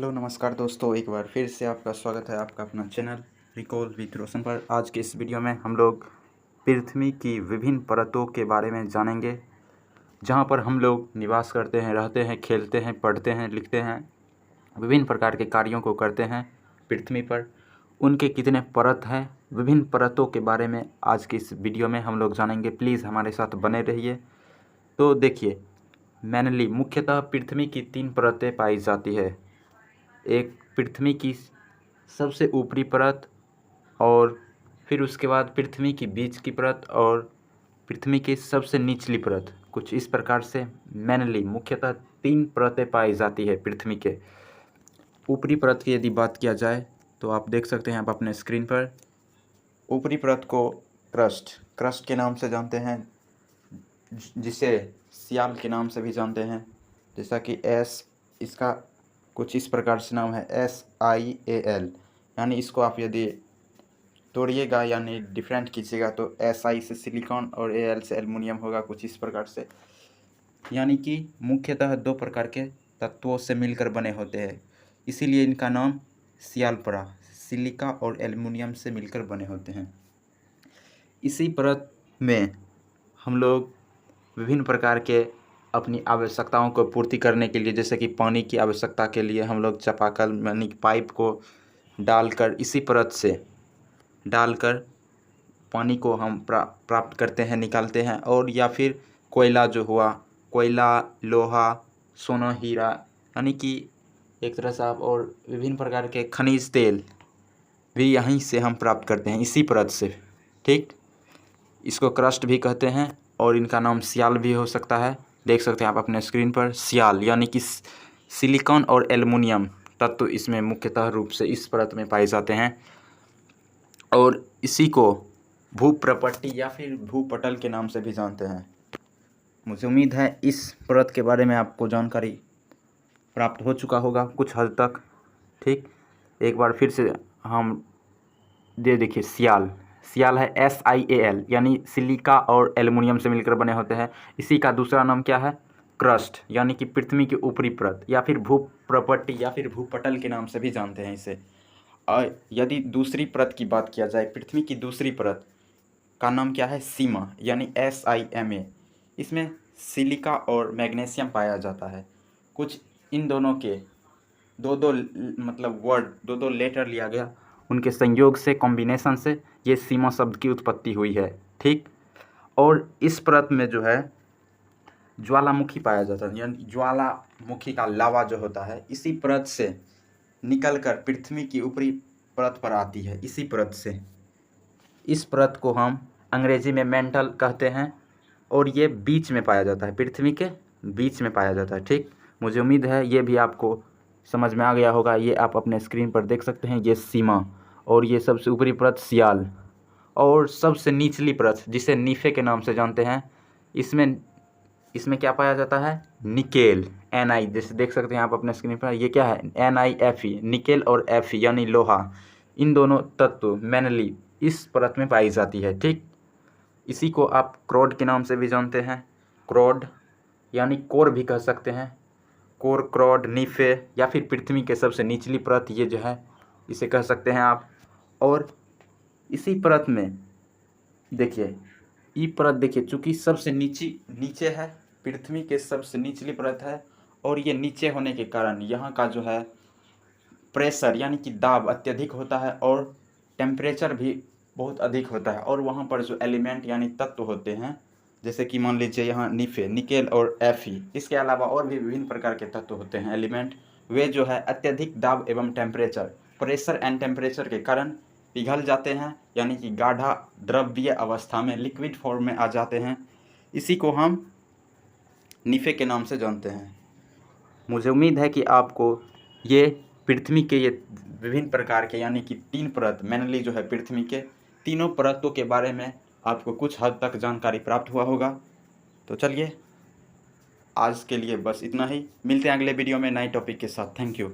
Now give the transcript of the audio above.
Hello नमस्कार दोस्तों, एक बार फिर से आपका स्वागत है आपका अपना चैनल रिकॉल विद रोशन पर। आज के इस वीडियो में हम लोग पृथ्वी की विभिन्न परतों के बारे में जानेंगे, जहां पर हम लोग निवास करते हैं, रहते हैं, खेलते हैं, पढ़ते हैं, लिखते हैं, विभिन्न प्रकार के कार्यों को करते हैं पृथ्वी पर। उनके कितने परत हैं, विभिन्न परतों के बारे में आज की इस वीडियो में हम लोग जानेंगे। प्लीज़ हमारे साथ बने रहिए। तो देखिए, मेनली मुख्यतः पृथ्वी की 3 परतें पाई जाती है। एक पृथ्वी की सबसे ऊपरी परत, और फिर उसके बाद पृथ्वी की बीच की परत, और पृथ्वी की सबसे निचली परत। कुछ इस प्रकार से मेनली मुख्यतः 3 परतें पाई जाती है पृथ्वी के। ऊपरी परत की यदि बात किया जाए तो आप देख सकते हैं आप अपने स्क्रीन पर। ऊपरी परत को क्रस्ट के नाम से जानते हैं, जिसे सियाल के नाम से भी जानते हैं। जैसा कि इसका कुछ इस प्रकार से नाम है SIAL, यानी इसको आप यदि तोड़िएगा यानी डिफरेंट कीजिएगा तो SI से सिलिकॉन और AL से एल्युमिनियम होगा, कुछ इस प्रकार से। यानी कि मुख्यतः 2 प्रकार के तत्वों से मिलकर बने होते हैं, इसीलिए इनका नाम सियाल पड़ा। सिलिका और एल्युमिनियम से मिलकर बने होते हैं। इसी परत में हम लोग विभिन्न प्रकार के अपनी आवश्यकताओं को पूर्ति करने के लिए, जैसे कि पानी की आवश्यकता के लिए हम लोग चापाकल यानी पाइप को डालकर, इसी परत से डालकर पानी को हम प्राप्त करते हैं, निकालते हैं। और या फिर कोयला जो हुआ, कोयला, लोहा, सोना, हीरा, यानी कि एक तरह से आप, और विभिन्न प्रकार के खनिज तेल भी यहीं से हम प्राप्त करते हैं, इसी परत से। ठीक, इसको क्रस्ट भी कहते हैं और इनका नाम सियाल भी हो सकता है। देख सकते हैं आप अपने स्क्रीन पर, सियाल यानी कि सिलिकॉन और एल्युमिनियम तत्व इसमें मुख्यतः रूप से इस परत में पाए जाते हैं, और इसी को भूप्रपट्टी या फिर भूपटल के नाम से भी जानते हैं। मुझे उम्मीद है इस परत के बारे में आपको जानकारी प्राप्त हो चुका होगा कुछ हद तक। ठीक, एक बार फिर से हम देखिए, सियाल है SIAL, यानी सिलिका और एल्युमिनियम से मिलकर बने होते हैं। इसी का दूसरा नाम क्या है? क्रस्ट, यानी कि पृथ्वी की ऊपरी परत, या फिर भूप्रपट्टी या फिर भूपटल के नाम से भी जानते हैं इसे। और यदि दूसरी परत की बात किया जाए, पृथ्वी की दूसरी परत का नाम क्या है? सीमा, यानी SIMA। इसमें सिलिका और मैग्नीशियम पाया जाता है। कुछ इन दोनों के दो मतलब वर्ड, दो लेटर लिया गया, उनके संयोग से, कॉम्बिनेशन से ये सीमा शब्द की उत्पत्ति हुई है। ठीक, और इस परत में जो है ज्वालामुखी पाया जाता है, यानी ज्वालामुखी का लावा जो होता है इसी परत से निकलकर पृथ्वी की ऊपरी परत पर आती है, इसी परत से। इस परत को हम अंग्रेजी में मेंटल कहते हैं, और ये बीच में पाया जाता है, पृथ्वी के बीच में पाया जाता है। ठीक, मुझे उम्मीद है ये भी आपको समझ में आ गया होगा। ये आप अपने स्क्रीन पर देख सकते हैं, ये सीमा, और ये सबसे ऊपरी परत सियाल, और सबसे निचली परत जिसे नीफे के नाम से जानते हैं, इसमें क्या पाया जाता है? Nickel, Ni। जैसे देख सकते हैं आप अपने स्क्रीन पर, ये क्या है? NiFe, निकेल, और Fe यानी लोहा। इन दोनों तत्व मेनली इस परत में पाई जाती है। ठीक, इसी को आप क्रोड के नाम से भी जानते हैं। क्रोड यानी कोर भी कह सकते हैं, कोर, क्रोड, नीफे, या फिर पृथ्वी के सबसे निचली परत ये जो है, इसे कह सकते हैं आप। और इसी परत में देखिए, ये परत देखिए, चूँकि सबसे नीचे है, पृथ्वी के सबसे निचली परत है, और ये नीचे होने के कारण यहाँ का जो है प्रेशर यानी कि दाब अत्यधिक होता है, और टेम्परेचर भी बहुत अधिक होता है। और वहाँ पर जो एलिमेंट यानी तत्व होते हैं, जैसे कि मान लीजिए यहाँ नीफे, निकेल और Fe, इसके अलावा और भी विभिन्न प्रकार के तत्व होते हैं, एलिमेंट, वे जो है अत्यधिक दाब एवं टेम्परेचर, प्रेशर एंड टेम्परेचर के कारण पिघल जाते हैं, यानी कि गाढ़ा द्रव्य अवस्था में, लिक्विड फॉर्म में आ जाते हैं। इसी को हम नीफे के नाम से जानते हैं। मुझे उम्मीद है कि आपको ये पृथ्वी के ये विभिन्न प्रकार के, यानी कि 3 परत मेनली जो है पृथ्वी के तीनों परतों के बारे में आपको कुछ हद तक जानकारी प्राप्त हुआ होगा। तो चलिए, आज के लिए बस इतना ही। मिलते हैं अगले वीडियो में नए टॉपिक के साथ। Thank you.